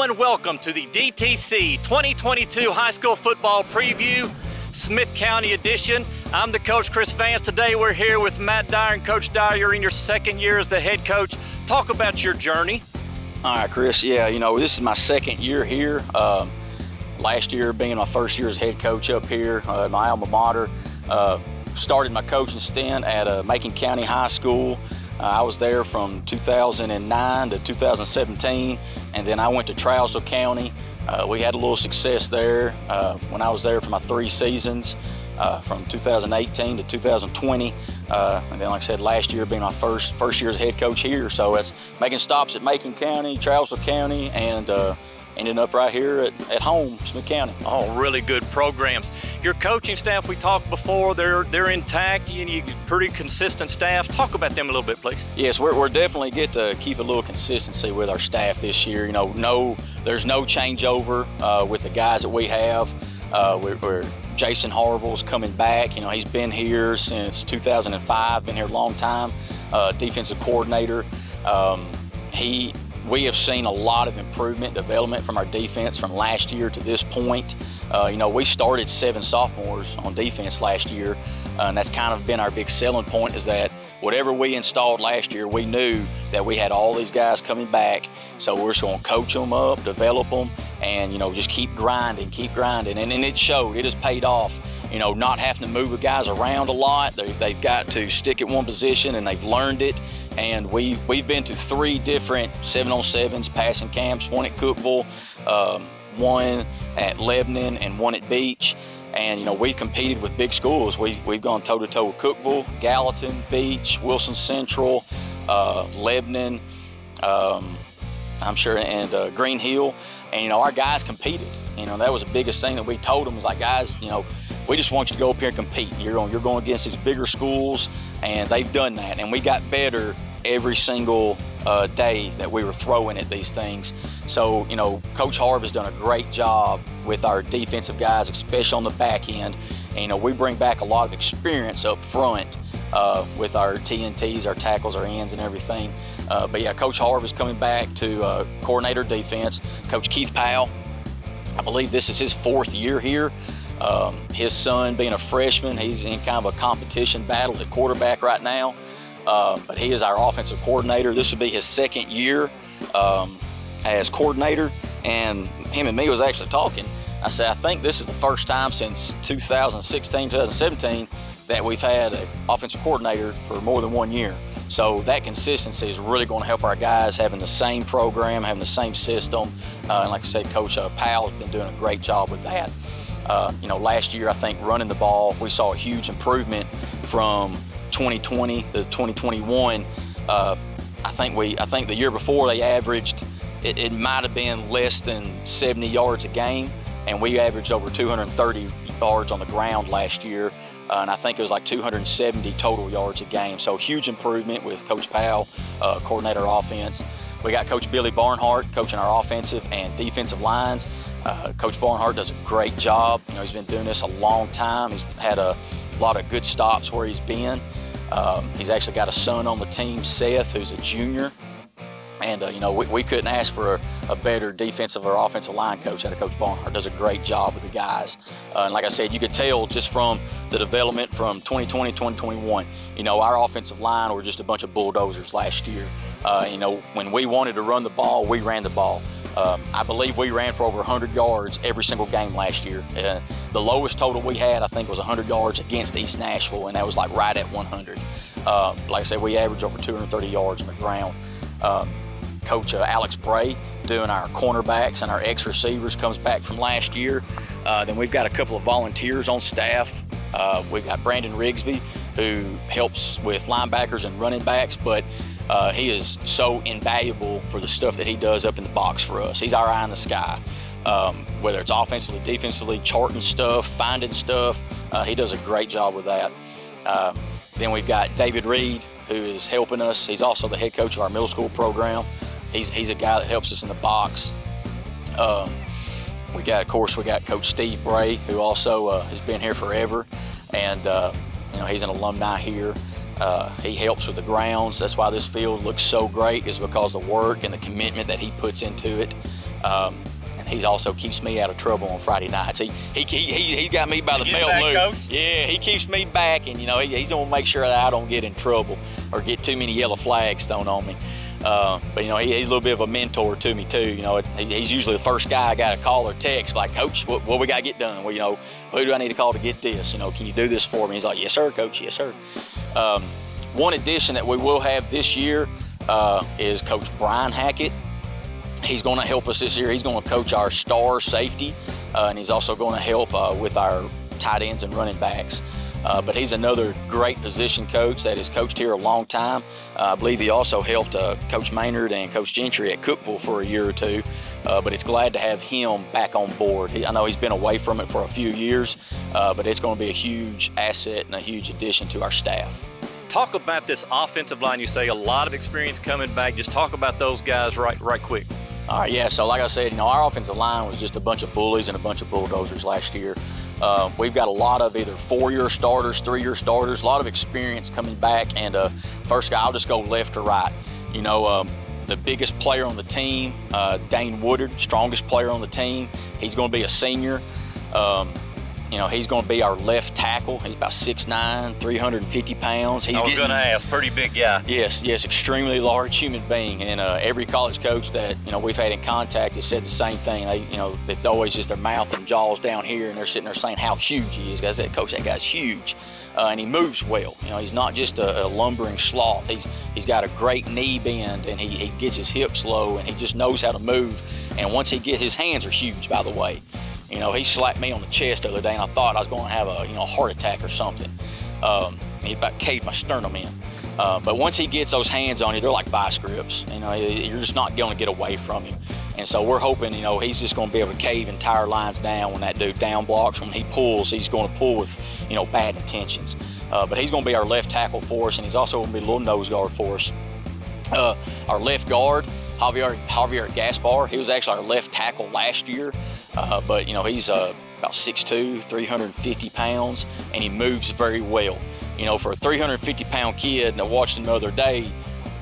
and welcome to the DTC 2022 High School Football Preview, Smith County edition. I'm the coach, Chris Vance. Today we're here with Matt Dyer. And Coach Dyer, you're in your second year as the head coach. Talk about your journey. All right, Chris. Yeah, this is my second year here. Last year being my first year as head coach up here at my alma mater. Started my coaching stint at Macon County High School. I was there from 2009 to 2017, and then I went to Trousdale County. We had a little success there when I was there for my 3 seasons, from 2018 to 2020. And then, like I said, last year being my first year as head coach here. So it's making stops at Macon County, Trousdale County, and ending up right here at home, Smith County. Oh, really good programs. Your coaching staff, we talked before, they're intact. You pretty consistent staff. Talk about them a little bit, please. Yes, we're definitely get to keep a little consistency with our staff this year. There's no changeover with the guys that we have. Jason Harville's coming back. He's been here since 2005, been here a long time, defensive coordinator. We have seen a lot of improvement, development from our defense from last year to this point. We started 7 sophomores on defense last year, and that's kind of been our big selling point, is that whatever we installed last year, we knew that we had all these guys coming back, so we're just going to coach them up, develop them, and just keep grinding, and it showed. It has paid off. Not having to move the guys around a lot. They've got to stick at one position, and they've learned it. And we've been to 3 different 7-on-7s passing camps, 1 at Cookeville, 1 at Lebanon, and 1 at Beach. And we've competed with big schools. We've gone toe-to-toe with Cookeville, Gallatin, Beach, Wilson Central, Lebanon, I'm sure, and Green Hill. And our guys competed. That was the biggest thing that we told them, was like, guys, we just want you to go up here and compete. You're going against these bigger schools, and they've done that. And we got better every single day that we were throwing at these things. So, Coach Harv has done a great job with our defensive guys, especially on the back end. And, we bring back a lot of experience up front with our TNTs, our tackles, our ends, and everything. But yeah, Coach Harv is coming back to coordinator defense. Coach Keith Powell, I believe this is his 4th year here. His son, being a freshman, he's in kind of a competition battle at quarterback right now. But he is our offensive coordinator. This would be his 2nd year as coordinator. And him and me was actually talking. I said, I think this is the first time since 2016, 2017 that we've had an offensive coordinator for more than 1 year. So that consistency is really going to help our guys having the same program, having the same system. And like I said, Coach Powell's been doing a great job with that. Last year, I think running the ball, we saw a huge improvement from 2020 to 2021. I think the year before they averaged, it might have been less than 70 yards a game, and we averaged over 230 yards on the ground last year. And I think it was like 270 total yards a game. So huge improvement with Coach Powell, coordinator offense. We got Coach Billy Barnhart coaching our offensive and defensive lines. Coach Barnhart does a great job. He's been doing this a long time. He's had a lot of good stops where he's been. He's actually got a son on the team, Seth, who's a junior. And, we couldn't ask for a better defensive or offensive line coach out of Coach Barnhart. Does a great job with the guys. And like I said, you could tell just from the development from 2020, 2021, our offensive line were just a bunch of bulldozers last year. When we wanted to run the ball, we ran the ball. I believe we ran for over 100 yards every single game last year. The lowest total we had, I think, was 100 yards against East Nashville, and that was like right at 100. Like I said, we averaged over 230 yards on the ground. Coach Alex Bray doing our cornerbacks and our ex-receivers comes back from last year. Then we've got a couple of volunteers on staff. We've got Brandon Rigsby, who helps with linebackers and running backs, but he is so invaluable for the stuff that he does up in the box for us. He's our eye in the sky. Whether it's offensively, defensively, charting stuff, finding stuff, he does a great job with that. Then we've got David Reed, who is helping us. He's also the head coach of our middle school program. He's a guy that helps us in the box. We got Coach Steve Bray, who also has been here forever, and he's an alumni here. He helps with the grounds. That's why this field looks so great, is because the work and the commitment that he puts into it. And he also keeps me out of trouble on Friday nights. He got me by the belt loop. Coach? Yeah, he keeps me back, and he's gonna make sure that I don't get in trouble or get too many yellow flags thrown on me. But he's a little bit of a mentor to me too. He's usually the first guy I got to call or text, like, Coach, what we got to get done? Well, who do I need to call to get this? Can you do this for me? He's like, yes, sir, Coach, yes, sir. One addition that we will have this year is Coach Brian Hackett. He's going to help us this year. He's going to coach our star safety, and he's also going to help with our tight ends and running backs. But he's another great position coach that has coached here a long time. I believe he also helped Coach Maynard and Coach Gentry at Cookeville for a year or two. But it's glad to have him back on board. I know he's been away from it for a few years, but it's going to be a huge asset and a huge addition to our staff. Talk about this offensive line. You say a lot of experience coming back. Just talk about those guys right quick. All right, yeah, so like I said, our offensive line was just a bunch of bullies and a bunch of bulldozers last year. We've got a lot of either 4-year starters, 3-year starters, a lot of experience coming back. And first guy, I'll just go left to right. The biggest player on the team, Dane Woodard, strongest player on the team. He's going to be a senior. He's going to be our left tackle. He's about 6'9", 350 pounds. I was going to ask, pretty big guy. Yes, extremely large human being. And every college coach that we've had in contact has said the same thing. It's always just their mouth and jaws down here, and they're sitting there saying how huge he is. Guys, Coach, that guy's huge, and he moves well. He's not just a lumbering sloth. He's got a great knee bend, and he gets his hips low, and he just knows how to move. And once he gets, his hands are huge, by the way. He slapped me on the chest the other day, and I thought I was going to have a heart attack or something. He about caved my sternum in. But once he gets those hands on you, they're like vice grips. You're just not going to get away from him. And so we're hoping, he's just going to be able to cave entire lines down when that dude down blocks. When he pulls, he's going to pull with, bad intentions. But he's going to be our left tackle for us, and he's also going to be a little nose guard for us. Our left guard, Javier Gaspar, he was actually our left tackle last year. But he's about 6'2", 350 pounds, and he moves very well. For a 350-pound kid, and I watched him the other day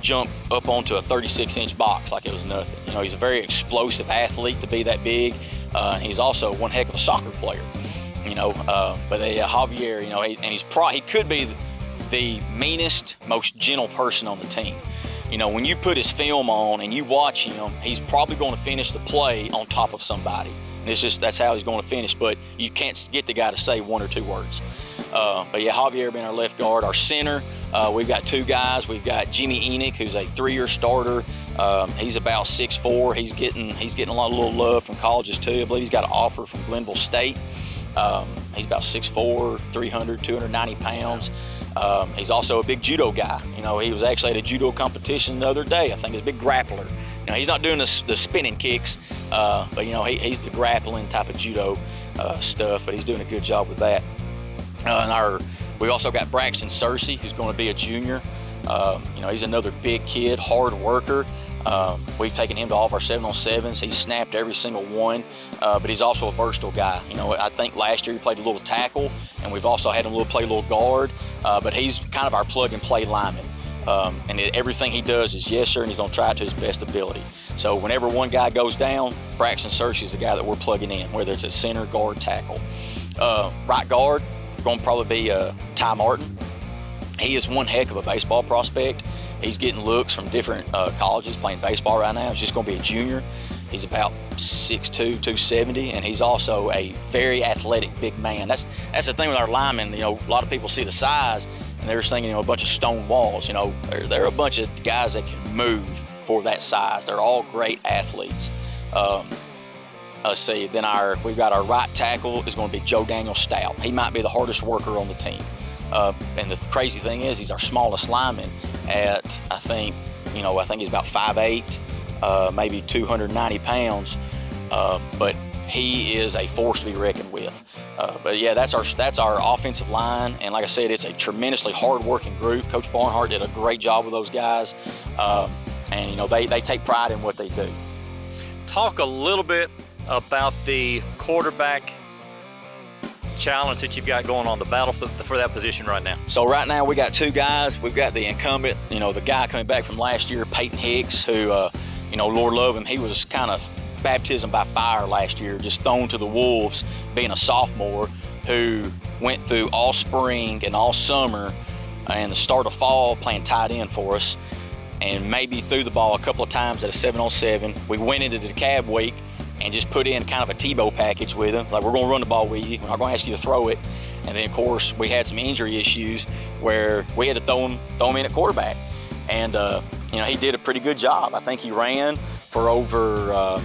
jump up onto a 36-inch box like it was nothing. He's a very explosive athlete to be that big. He's also one heck of a soccer player. But Javier, and he could be the meanest, most gentle person on the team. When you put his film on and you watch him, he's probably going to finish the play on top of somebody. And that's how he's going to finish, but you can't get the guy to say 1 or 2 words. But yeah, Javier being our left guard. Our center, we've got 2 guys. We've got Jimmy Enoch, who's a 3-year starter. He's about 6'4". He's getting a lot of little love from colleges too. I believe he's got an offer from Glenville State. He's about 6'4", 300, 290 pounds. He's also a big judo guy. He was actually at a judo competition the other day. I think he's a big grappler. He's not doing the spinning kicks, but he's the grappling type of judo stuff. But he's doing a good job with that. We also got Braxton Searcy, who's going to be a junior. He's another big kid, hard worker. We've taken him to all of our 7-on-7s. He's snapped every single one, but he's also a versatile guy. I think last year he played a little tackle, and we've also had him play a little guard, but he's kind of our plug-and-play lineman. And everything he does is yes, sir, and he's going to try it to his best ability. So whenever one guy goes down, Braxton Searcy is the guy that we're plugging in, whether it's at center, guard, tackle. Right guard, going to probably be Ty Martin. He is one heck of a baseball prospect. He's getting looks from different colleges playing baseball right now. He's just going to be a junior. He's about 6'2", 270, and he's also a very athletic big man. That's the thing with our linemen. A lot of people see the size, and they're thinking, a bunch of stone walls. They're a bunch of guys that can move for that size. They're all great athletes. Let's see. Then we've got our right tackle is going to be Joe Daniel Stout. He might be the hardest worker on the team. And the crazy thing is, he's our smallest lineman at I think he's about 5'8", maybe 290 pounds. But he is a force to be reckoned with. But yeah, that's our offensive line, and like I said, it's a tremendously hard-working group. Coach Barnhart did a great job with those guys, and they take pride in what they do. Talk a little bit about the quarterback challenge that you've got going on, the battle for that position right now. So right now we got 2 guys. We've got the incumbent, the guy coming back from last year, Peyton Hicks, who, Lord love him, he was kind of baptism by fire last year, just thrown to the wolves, being a sophomore who went through all spring and all summer and the start of fall playing tight end for us, and maybe threw the ball a couple of times at a 7-on-7. We went into the DeKalb week and just put in kind of a Tebow package with him, like, we're going to run the ball with you, we're not going to ask you to throw it. And then, of course, we had some injury issues where we had to throw him in at quarterback. And, you know, he did a pretty good job. I think he ran for over,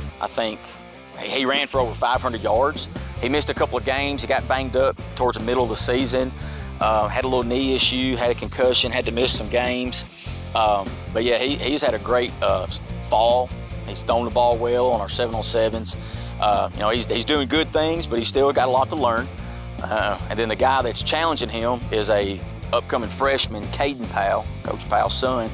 he ran for over 500 yards. He missed a couple of games. He got banged up towards the middle of the season, had a little knee issue, had a concussion, had to miss some games. But yeah, he's had a great fall. He's thrown the ball well on our 7-on-7s. You know, he's doing good things, but he's still got a lot to learn. And then the guy that's challenging him is a upcoming freshman, Caden Powell, Coach Powell's son.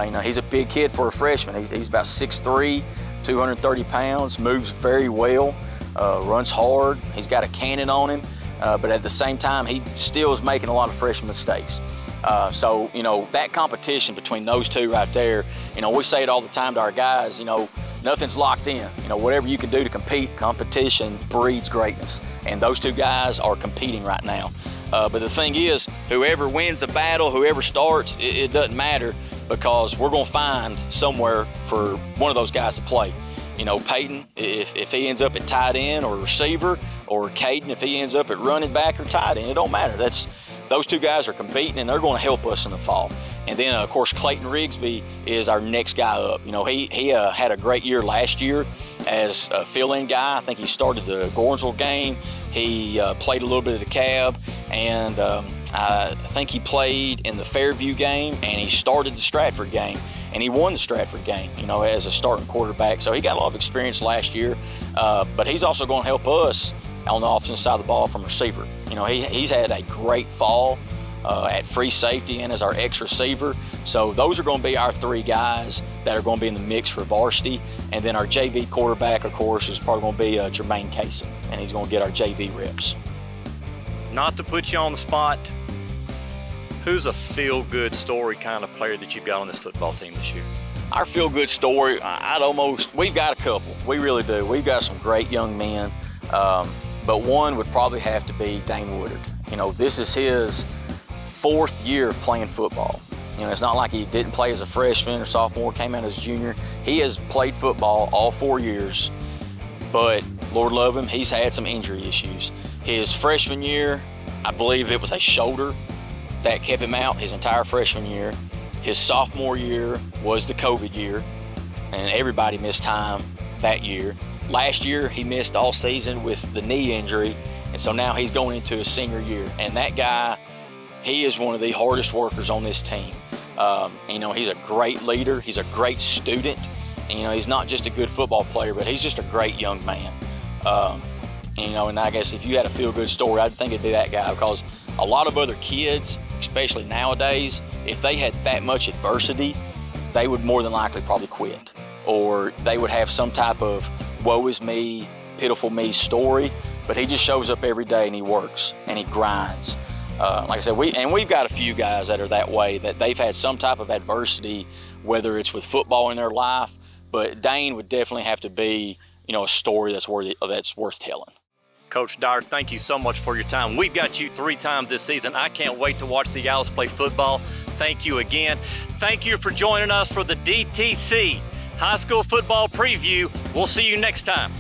You know, he's a big kid for a freshman. He's about 6'3", 230 pounds, moves very well, runs hard. He's got a cannon on him, but at the same time, he still is making a lot of freshman mistakes. So, you know, that competition between those two right there, you know, we say it all the time to our guys, you know, nothing's locked in. You know, whatever you can do to compete, competition breeds greatness. And those two guys are competing right now. But the thing is, whoever wins the battle, whoever starts, it doesn't matter, because we're going to find somewhere for one of those guys to play. You know, Peyton, if he ends up at tight end or receiver, or Caden, if he ends up at running back or tight end, it don't matter. Those two guys are competing, and they're going to help us in the fall. And then, of course, Clayton Rigsby is our next guy up. You know, he had a great year last year as a fill-in guy. I think he started the Gordonsville game. He played a little bit of DeKalb, and I think he played in the Fairview game, and he started the Stratford game, and he won the Stratford game, you know, as a starting quarterback. So he got a lot of experience last year, but he's also going to help us on the offensive side of the ball from receiver. You know, he's had a great fall at free safety and as our ex-receiver. So those are going to be our three guys that are going to be in the mix for varsity. And then our JV quarterback, of course, is probably going to be Jermaine Casey, and he's going to get our JV reps. Not to put you on the spot, who's a feel-good story kind of player that you've got on this football team this year? Our feel-good story, we've got a couple. We really do. We've got some great young men. But one would probably have to be Dane Woodard. You know, this is his 4th year of playing football. You know, it's not like he didn't play as a freshman or sophomore, came out as a junior. He has played football all 4 years, but Lord love him, he's had some injury issues. His freshman year, I believe it was a shoulder that kept him out his entire freshman year. His sophomore year was the COVID year, and everybody missed time that year. Last year, he missed all season with the knee injury, and so now he's going into his senior year. And that guy, he is one of the hardest workers on this team. You know, he's a great leader. He's a great student. And, you know, he's not just a good football player, but he's just a great young man. You know, and I guess if you had a feel-good story, I'd think it'd be that guy, because a lot of other kids, especially nowadays, if they had that much adversity, they would more than likely probably quit, or they would have some type of woe is me, pitiful me story. But he just shows up every day and he works and he grinds. Like I said, we've got a few guys that are that way, that they've had some type of adversity, whether it's with football in their life. But Dane would definitely have to be, you know, a story that's worth telling. Coach Dyer, thank you so much for your time. We've got you 3 times this season. I can't wait to watch the Owls play football. Thank you again. Thank you for joining us for the DTC High School Football Preview. We'll see you next time.